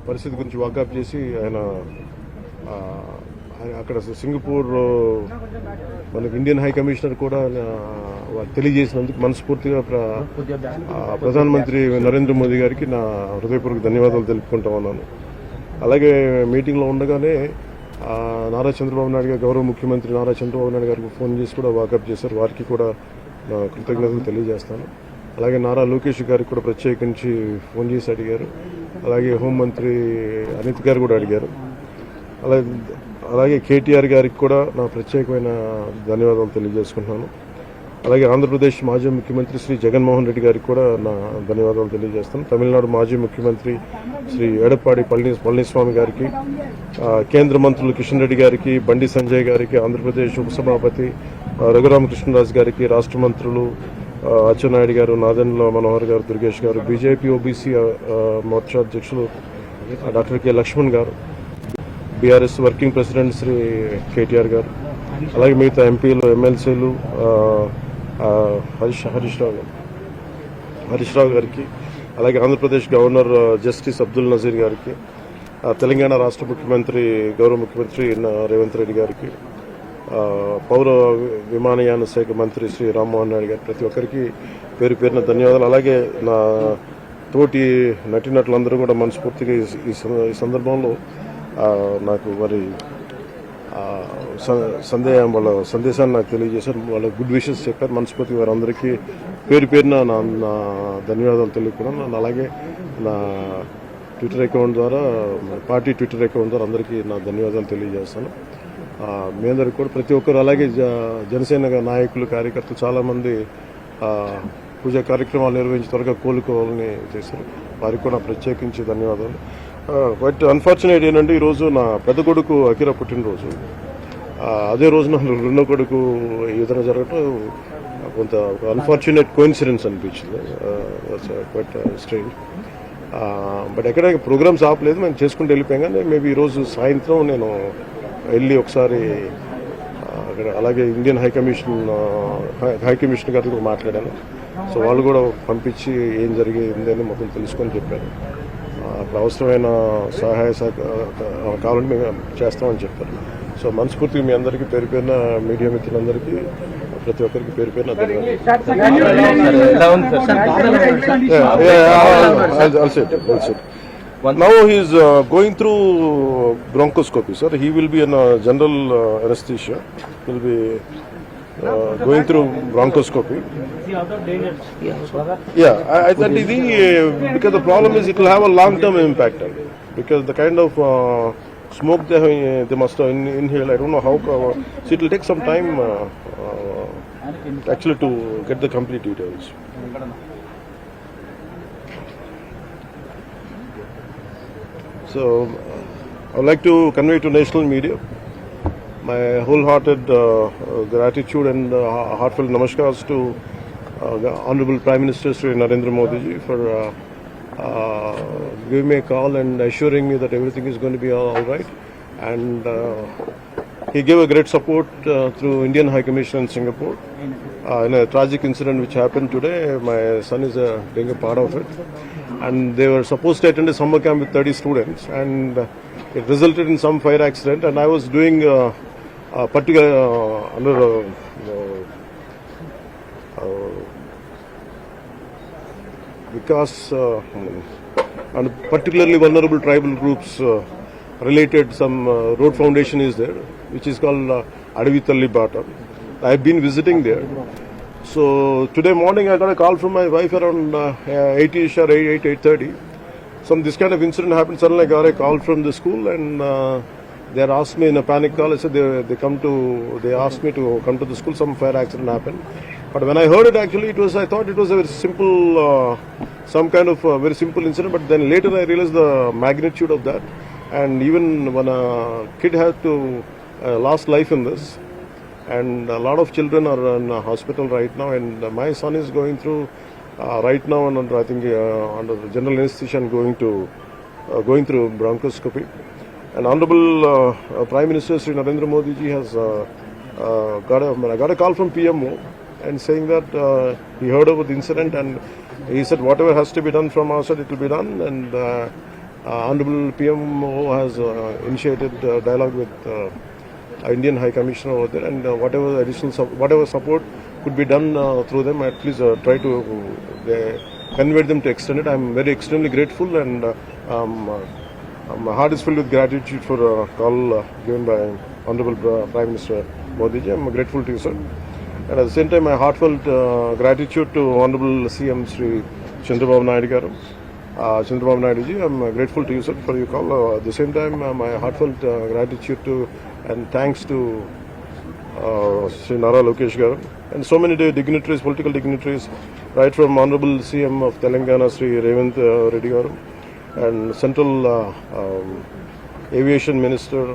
పరిస్థితి గురించి వాకప్ చేసి ఆయన అక్కడ సింగపూర్ మనకి ఇండియన్ హై కమిషనర్ కూడా తెలియజేసినందుకు మనస్ఫూర్తిగా ప్రధానమంత్రి నరేంద్ర మోదీ గారికి నా హృదయపూర్వక ధన్యవాదాలు తెలుపుకుంటా ఉన్నాను. అలాగే మీటింగ్లో ఉండగానే నారా చంద్రబాబు నాయుడు గారు, గౌరవ ముఖ్యమంత్రి నారా చంద్రబాబు నాయుడు గారికి ఫోన్ చేసి కూడా వాకప్ చేశారు. వారికి కూడా కృతజ్ఞతలు తెలియజేస్తాను. అలాగే నారా లోకేష్ గారికి కూడా ప్రత్యేకించి ఫోన్ చేసి అడిగారు. అలాగే హోంమంత్రి అనిత్ గారు కూడా అడిగారు. అలాగే కేటీఆర్ గారికి కూడా నా ప్రత్యేకమైన ధన్యవాదాలు తెలియజేసుకుంటున్నాను. అలాగే ఆంధ్రప్రదేశ్ మాజీ ముఖ్యమంత్రి శ్రీ జగన్మోహన్ రెడ్డి గారికి కూడా నా ధన్యవాదాలు తెలియజేస్తాను. తమిళనాడు మాజీ ముఖ్యమంత్రి శ్రీ ఎడప్పాడి పళనిస్వామి గారికి, కేంద్ర మంత్రులు కిషన్ రెడ్డి గారికి, బండి సంజయ్ గారికి, ఆంధ్రప్రదేశ్ ఉపసభాపతి రఘురామకృష్ణరాజు గారికి, రాష్ట్ర మంత్రులు అచ్చెన్నాయుడు గారు, నాదెండ్ల మనోహర్ గారు, దుర్గేష్ గారు, బీజేపీ ఓబీసీ మోర్చా అధ్యక్షులు డాక్టర్ కె లక్ష్మణ్ గారు, BRS working president Shri KTR గారు, అలాగే మిగతా ఎంపీలు, ఎమ్మెల్సీలు హరీష్ రావు గారికి, అలాగే ఆంధ్రప్రదేశ్ గవర్నర్ జస్టిస్ అబ్దుల్ నజీర్ గారికి, తెలంగాణ రాష్ట్ర ముఖ్యమంత్రి గౌరవ ముఖ్యమంత్రి రేవంత్ రెడ్డి గారికి, పౌర విమానయాన శాఖ మంత్రి శ్రీ రామ్మోహన్ నాయుడు గారు, ప్రతి ఒక్కరికి పేరు పేరున ధన్యవాదాలు. అలాగే నా తోటి నటీనటులందరూ కూడా మనస్ఫూర్తిగా ఈ సందర్భంలో నాకు మరి వాళ్ళ సందేశాన్ని నాకు తెలియజేశారు. వాళ్ళ గుడ్ విషెస్ చెప్పారు. మనస్ఫూర్తిగా వారందరికీ పేరు పేరున నా ధన్యవాదాలు తెలుపుకున్నాను. అలాగే నా ట్విట్టర్ అకౌంట్ ద్వారా, పార్టీ ట్విట్టర్ అకౌంట్ ద్వారా అందరికీ నా ధన్యవాదాలు తెలియజేస్తాను. మీ అందరికి కూడా ప్రతి ఒక్కరు, అలాగే జనసేన నాయకులు, కార్యకర్తలు చాలామంది పూజా కార్యక్రమాలు నిర్వహించి త్వరగా కోలుకోవాలని చేశారు. వారికి కూడా ప్రత్యేకించి ధన్యవాదాలు. బట్ అన్ఫార్చునేట్ ఏంటంటే ఈరోజు నా పెద్ద కొడుకు అఖిరా పుట్టినరోజు. అదే రోజు నా రెండో కొడుకు ఈ విధంగా జరగటం కొంత అన్ఫార్చునేట్ కోఇన్సిడెన్స్ అనిపించింది. Quite strange. బట్ ఎక్కడ ప్రోగ్రామ్స్ ఆపలేదు, మేము చేసుకుంటూ వెళ్ళిపోయాం. కానీ మేబీ ఈరోజు సాయంత్రం నేను వెళ్ళి ఒకసారి అక్కడ, అలాగే ఇండియన్ హై కమిషన్ గారితో మాట్లాడాను. సో వాళ్ళు కూడా పంపించి ఏం జరిగింది అని మొత్తం తెలుసుకొని చెప్పారు. అప్పుడు అవసరమైన సహాయ కావాలంటే మేము చేస్తామని చెప్పారు. సో మనస్ఫూర్తిగా మీ అందరికీ పేరు పేరున, మీడియా మిత్రులందరికీ ప్రతి ఒక్కరికి పేరు పేరున ధన్యవాదాలు. Now he is going through bronchoscopy, sir. He will be in general anesthesia. He will be going through bronchoscopy. Yeah, I think because the problem is it will have a long-term impact. Because the kind of smoke they must have inhaled, I don't know how. So it will take some time actually to get the complete details. So I would like to convey to national media my wholehearted gratitude and heartfelt namaskars to Honorable Prime Minister Sri Narendra Modi ji for giving me a call and assuring me that everything is going to be all right. And he gave a great support through Indian High Commission in Singapore. In a tragic incident which happened today, my son is being a part of it. And they were supposed to attend a summer camp with 30 students, and it resulted in some fire accident. And I was doing a particular under because and particularly vulnerable tribal groups related, some road foundation is there, which is called Adavitalli Bata. I have been visiting there. So today morning I got a call from my wife around 8ish or 8:30. This kind of incident happened. Suddenly I got a call from the school, and they asked me in a panic call. I said they asked me to come to the school. Some fire accident happened. But when I heard it, actually I thought it was a very simple, some kind of very simple incident. But then later I realized the magnitude of that. And even when a kid had to lost life in this. And a lot of children are in a hospital right now, and my son is going through right now, and I think under general anesthesia and going through bronchoscopy. And Honorable Prime Minister Sri Narendra Modi ji has got a call from PMO and saying that he heard about the incident, and he said whatever has to be done from our side, it will be done. And Honorable PMO has initiated dialogue with Indian High Commissioner over there, and whatever additional whatever support could be done through them, at least try to convey them to extend it. I'm very extremely grateful, and my heart is filled with gratitude for a call given by Honorable Prime Minister Modi ji. I'm grateful to you, sir. And at the same time, my heartfelt gratitude to Honorable CM Sri Chandrababu Naidu garu. Chandrababu Naidu ji, I'm grateful to you, sir, for your call. At the same time, my heartfelt gratitude to and thanks to Sri Nara Lokesh garu and so many dignitaries, political dignitaries, right from Honorable CM of Telangana, Sri Revanth Reddy garu, and Central Aviation Minister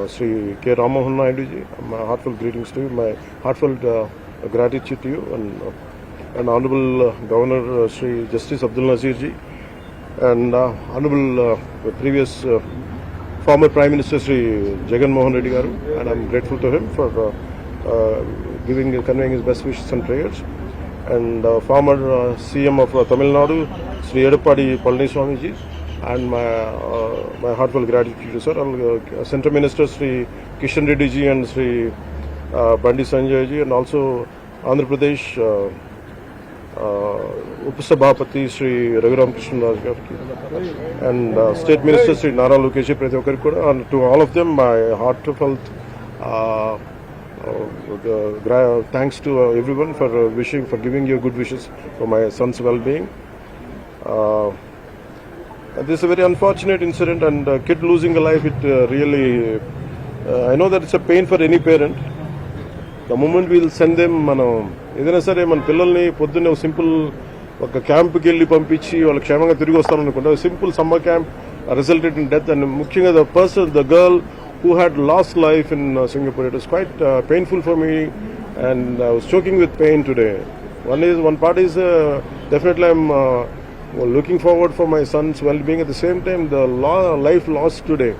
Sri K. Ramamohan Naidu ji. My heartfelt greetings to you, my heartfelt gratitude to you, and Honorable Governor Sri Justice Abdul Nazir ji, and Honorable previous former Prime Minister Sri Jagan Mohan Reddy garu, and I'm grateful to him for conveying his best wishes and prayers, and former CM of Tamil Nadu Sri Edappadi Palaniswamy ji, and my heartfelt gratitude to sir, Central Minister Sri Kishan Reddy ji and Sri Bandi Sanjay ji, and also Andhra Pradesh Upasabhapati Sri Raghuram Krishna Raj garu, and State Minister Sri Nara Lokesh Prati Okkari kuda, and to all of them my heartfelt thanks to everyone for giving you good wishes for my son's well-being. This is a very unfortunate incident, and a kid losing a life, it really, I know that it's a pain for any parent. The moment we'll send them, మనం ఏదైనా సరే మన పిల్లల్ని పొద్దున్నే ఒక simple ఒక క్యాంప్కి వెళ్ళి పంపించి వాళ్ళు క్షేమంగా తిరిగి వస్తారనుకుంటే simple summer camp resulted in death, and ముఖ్యంగా the girl who had lost life in Singapore. It was quite painful for me, and I was choking with pain today. One part is definitely I'm looking forward for my son's well-being. At the same time, the life lost today,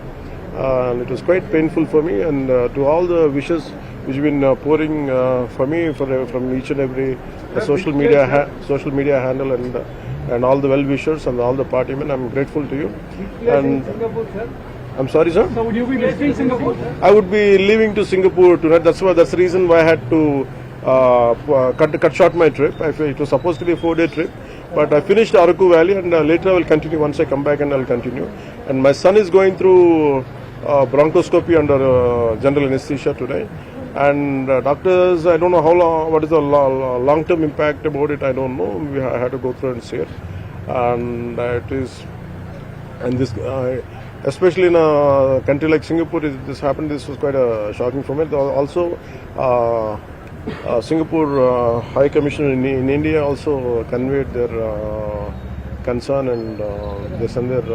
and it was quite painful for me. And to all the wishes which have been pouring for me from each and every social media handle, and all the well-wishers and all the party men, I'm grateful to you. And I'm sorry, sir. So would you be visiting Singapore? I would be leaving to Singapore tonight. That's the reason why I had to cut short my trip. It was supposed to be a 4-day trip, but I finished Araku Valley, and later I will continue. Once I come back, and I'll continue. And my son is going through bronchoscopy under general anesthesia today. And doctors, I don't know how long. What is the long-term impact about it? I don't know. I had to go through and see it, and it is, and this. Especially in a country like Singapore, this happened. This was quite shocking for me. Also, Singapore High Commissioner in India also conveyed their concern, and they send their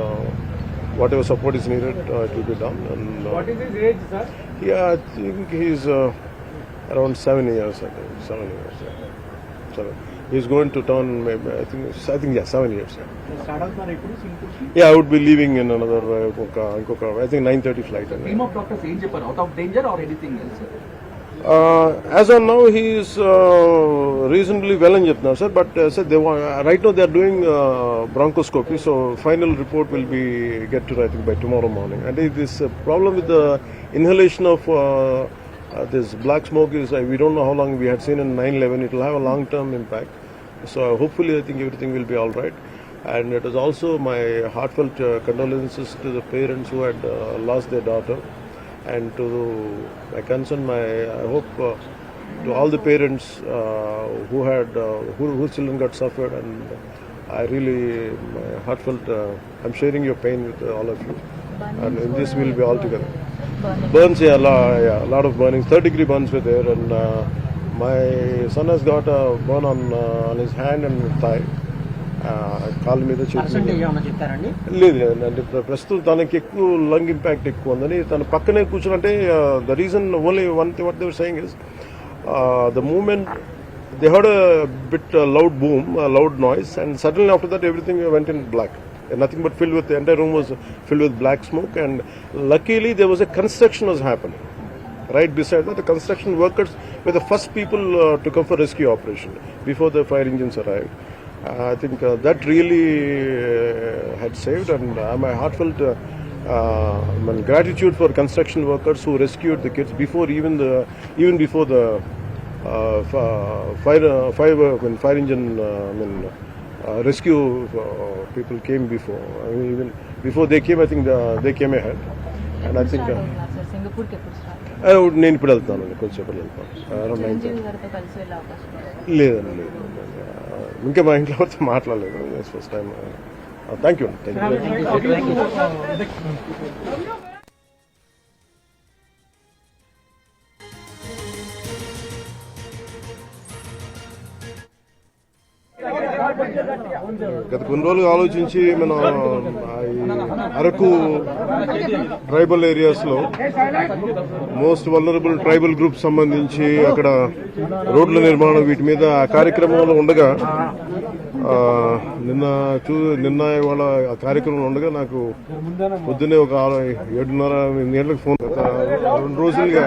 whatever support is needed, it will be done. And, what is his age, sir? Yeah, I think he's around 7 years. I think 7 years. Yeah. 7. He's going to turn maybe, I think yeah, 7 years. Yeah, I would be leaving in another I think 9:30 flight. Team of doctors out of danger or anything else? As of now, he is reasonably well in Japan, sir. But sir, right now they are doing bronchoscopy, so final report will be get to I think by tomorrow morning. And this problem with the inhalation of this black smoke is we don't know how long. We had seen in 9/11. It will have a long-term impact. So hopefully, I think everything will be all right. And it is also my heartfelt condolences to the parents who had lost their daughter, and to my concern, I hope to all the parents whose children got suffered, and I really my heartfelt. I'm sharing your pain with all of you, and in this we'll be all together. Burns, yeah, a lot of burnings. 3rd-degree burns were there, and my son has got a burn on his hand and thigh. కాళ్ళ మీద లేదు అంటే ప్రస్తుతం తనకి ఎక్కువ lung impact ఎక్కువ ఉందని తన పక్కనే కూర్చుంటే the reason only one what they were saying is the moment they heard a bit loud boom, loud noise, and suddenly after that everything went in black. Nothing but filled with, the entire room was filled with black smoke, and luckily there was a construction was happening right beside that. The construction workers were the first people to come for rescue operation before the fire engines arrived. I think that really had saved, and my heartfelt gratitude for construction workers who rescued the kids before even before the fire engine rescue people came before. I mean, even before they came, I think they came ahead, and I think Singapore కి ఎప్పుడు start నేను ఇప్పుడు వెళ్తానండి, కొంచెం వెళ్తాను around 9:30. Chiranjeevi గారితో కలిసి వెళ్ళే అవకాశం ఉందా? లేదండి లేదు, ఇంకా మా ఇంట్లో ఎవరితో మాట్లాడలేదు. First time. Thank you. గత కొన్ని రోజులు ఆలోచించి మనం ఈ అరకు ట్రైబల్ ఏరియాస్లో మోస్ట్ వల్నరబుల్ ట్రైబల్ గ్రూప్ సంబంధించి అక్కడ రోడ్ల నిర్మాణం వీటి మీద ఆ కార్యక్రమంలో ఉండగా నిన్న ఇవాళ ఆ కార్యక్రమంలో ఉండగా నాకు పొద్దున్నే ఒక 7:30 8 గంటలకు ఫోన్. 2 రోజులుగా